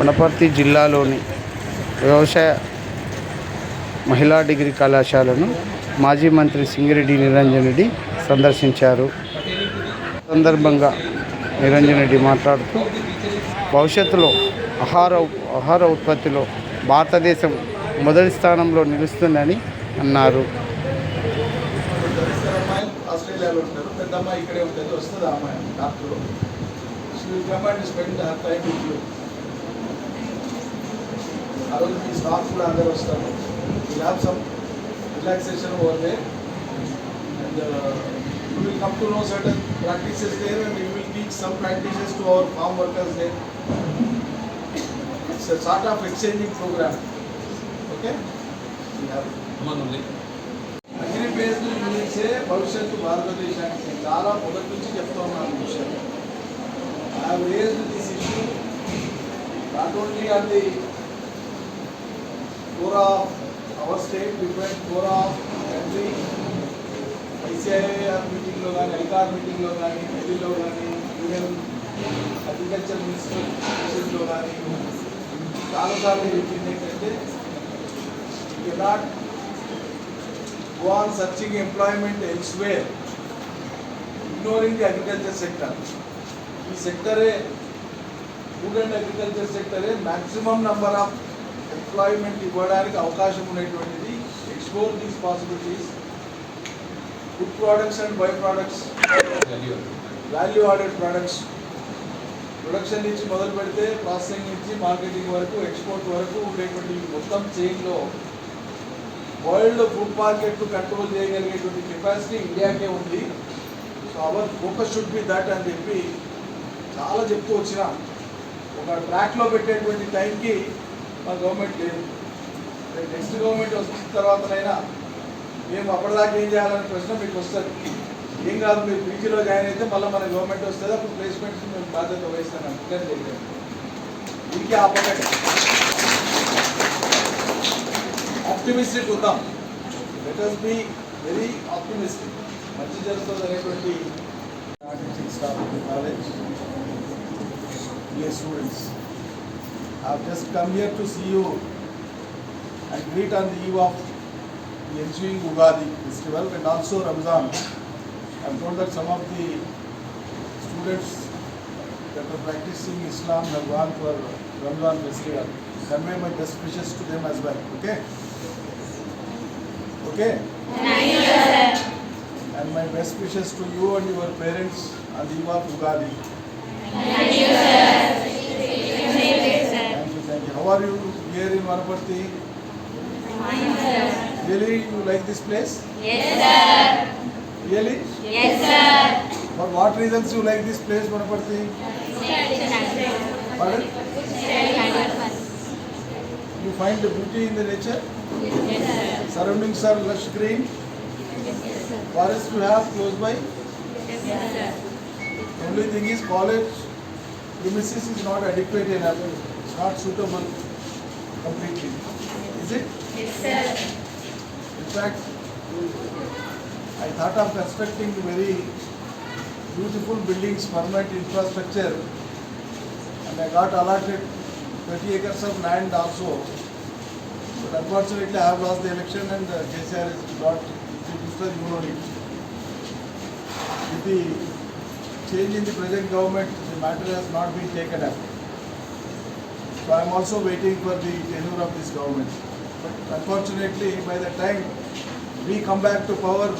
వనపర్తి జిల్లాలోని వ్యవసాయ మహిళా డిగ్రీ కళాశాలను మాజీ మంత్రి సింగిరెడ్డి నిరంజన్ రెడ్డి సందర్శించారు. సందర్భంగా నిరంజన్ రెడ్డి మాట్లాడుతూ భవిష్యత్తులో ఆహార ఉత్పత్తిలో భారతదేశం మొదటి స్థానంలో నిలుస్తుందని అన్నారు. ఆస్ట్రేలియాలో ఉంటారు, పెద్ద అమ్మాయి ఇక్కడే ఉంటుంది, వస్తుంది ఆ అమ్మాయి doctor. She will come and spend her time with you. ఆ రోజు మీ స్టాఫ్ కూడా అందరూ వస్తారు. Will have some relaxation over there and you will come to know certain practices there and you will teach some practices to our farm workers there. It's a sort of exchanging program. Okay? Agri based యూనిట్సే భవిష్యత్తు భారతదేశానికి. చాలా మొదటి నుంచి చెప్తా ఉన్నాను విషయం. I have raised this issue not only on the core of our state, different core of country. ICIR మీటింగ్లో కానీ, ఐకార్ మీటింగ్లో కానీ, ఢిల్లీలో కానీ, యూనియన్ అగ్రికల్చర్ మినిస్టర్లో కానీ చాలాసార్లు చెప్పింది ఏంటంటే you cannot go on searching employment elsewhere, ignoring the agriculture sector. ఈ సెక్టరే, ఫుడ్ అండ్ అగ్రికల్చర్ సెక్టరే మ్యాక్సిమం నెంబర్ ఆఫ్ ఎంప్లాయ్మెంట్ ఇవ్వడానికి అవకాశం ఉన్నటువంటిది. Explore these possibilities. Food products and by products, value added products, production నుంచి మొదలు పెడితే ప్రాసెసింగ్ నుంచి మార్కెటింగ్ వరకు, ఎక్స్పోర్ట్ వరకు ఉండేటువంటి మొత్తం చైన్లో వరల్డ్ ఫుడ్ మార్కెట్ కంట్రోల్ చేయగలిగేటువంటి కెపాసిటీ ఇండియాకే ఉంది. So our focus should be that అని చెప్పి చాలా చెప్తూ వచ్చిన ఒక ట్రాక్లో పెట్టేటువంటి టైంకి మా గవర్నమెంట్ లేదు. నెక్స్ట్ గవర్నమెంట్ వచ్చిన తర్వాతనైనా మేము అప్పటిదాకా ఏం చేయాలనే ప్రశ్న మీకు వస్తుంది. ఏం కాదు, మీరు పీజీలో జాయిన్ అయితే మళ్ళీ మన గవర్నమెంట్ వస్తుంది, అప్పుడు ప్లేస్మెంట్స్ మేము బాధ్యత వహిస్తాను అందుకని చెప్పాను. ఇంకే ఆపకండి, ఆప్టిమిస్టిక్ ఉందాం. Let us be very optimistic. మంచి జరుగుతుంది అనేటువంటి teaching staff of the college, dear students, I have just come here to see you and greet on the eve of the ensuing Ugadi festival and also Ramzan. I am told that some of the students that are practicing Islam have gone for Ramzan festival. Convey my best wishes to them as well. Okay? Okay? Thank you, sir. And my best wishes to you and your parents on the eve of Ugadi. Thank you, sir. Thank you, sir. Thank you. How are you here in Vanaparthi? Fine, sir. Really, you like this place? Yes, sir. Really? Yes, sir. For what reasons you like this place, Vanaparthi? Pardon? You find the beauty in the nature? Yes, sir. Surroundings are lush green. Yes, sir. Forest you have close by. Yes, sir. Only thing is college premises is not adequate enough. It's not suitable completely. Is it? Yes, sir. In fact, I thought of constructing very beautiful buildings, permanent infrastructure, and I got allotted 30 acres of land also. But unfortunately, I have lost the election and KCR is got Chief Minister, you know it. With the change in the present government, the matter has not been taken up. So I am also waiting for the tenure of this government. But unfortunately, by the time we come back to power,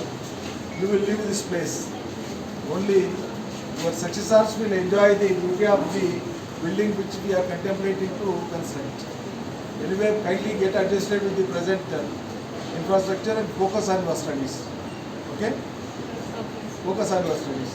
you will leave this place. Only your successors will enjoy the beauty of the building which we are contemplating to construct. Anyway, kindly get adjusted with the present infrastructure and focus on your studies. Okay? Focus on your studies.